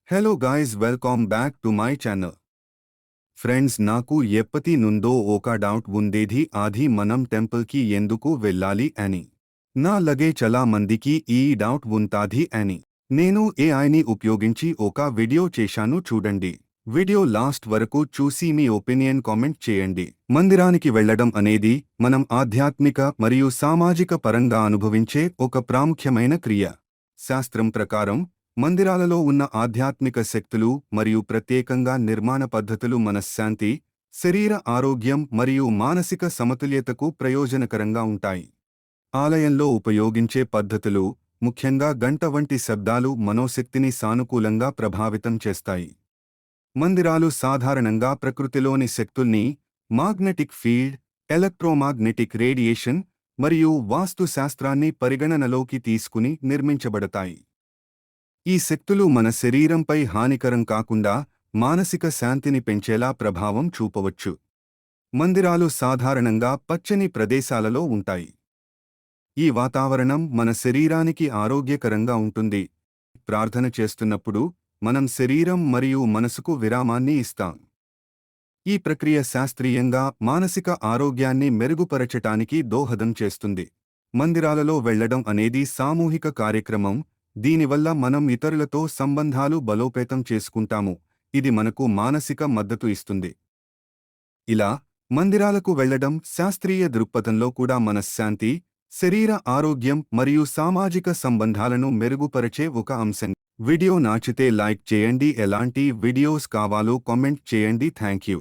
Hello guys welcome back to my channel. Friends, నాకు ఎప్పటి నుండో ఒక డౌట్ ఉండేది, అది మనం టెంపుల్కి ఎందుకు వెళ్ళాలి అని. నాలాగే చాలా మందికి ఈ డౌట్ ఉంటాది అని. నేను ఏఐని ఉపయోగించి ఒక వీడియో చేశాను, చూడండి. వీడియో లాస్ట్ వరకు చూసి మీ ఒపీనియన్ కామెంట్ చేయండి. మందిరానికి వెళ్ళడం అనేది మనం ఆధ్యాత్మిక మరియు సామాజిక పరంగా అనుభవించే ఒక ప్రాముఖ్యమైన క్రియ. శాస్త్రం ప్రకారం మందిరాలలో ఉన్న ఆధ్యాత్మిక శక్తులు మరియు ప్రత్యేకంగా నిర్మాణ పద్ధతులు మనశ్శాంతి, శరీర ఆరోగ్యం మరియు మానసిక సమతుల్యతకు ప్రయోజనకరంగా ఉంటాయి. ఆలయంలో ఉపయోగించే పద్ధతులు, ముఖ్యంగా గంట వంటి శబ్దాలు మనోశక్తిని సానుకూలంగా ప్రభావితం చేస్తాయి. మందిరాలు సాధారణంగా ప్రకృతిలోని శక్తుల్ని, మాగ్నెటిక్ ఫీల్డ్, ఎలక్ట్రోమాగ్నెటిక్ రేడియేషన్ మరియు వాస్తుశాస్త్రాన్ని పరిగణనలోకి తీసుకుని నిర్మించబడతాయి. ఈ శక్తులు మన శరీరంపై హానికరం కాకుండా మానసిక శాంతిని పెంచేలా ప్రభావం చూపవచ్చు. మందిరాలు సాధారణంగా పచ్చని ప్రదేశాలలో ఉంటాయి. ఈ వాతావరణం మన శరీరానికి ఆరోగ్యకరంగా ఉంటుంది. ప్రార్థన చేస్తున్నప్పుడు మనం శరీరం మరియు మనసుకు విరామాన్ని ఇస్తాం. ఈ ప్రక్రియ శాస్త్రీయంగా మానసిక ఆరోగ్యాన్ని మెరుగుపరచటానికి దోహదం చేస్తుంది. మందిరాలలో వెళ్లడం అనేది సామూహిక కార్యక్రమం. దీనివల్ల మనం ఇతరులతో సంబంధాలు బలోపేతం చేసుకుంటాము. ఇది మనకు మానసిక మద్దతు ఇస్తుంది. ఇలా మందిరాలకు వెళ్లడం శాస్త్రీయ దృక్పథంలో కూడా మనశ్శాంతి, శరీర ఆరోగ్యం మరియు సామాజిక సంబంధాలను మెరుగుపరిచే ఒక అంశం. వీడియో నచ్చితే లైక్ చేయండి. ఎలాంటి వీడియోస్ కావాలో కామెంట్ చేయండి. Thank you.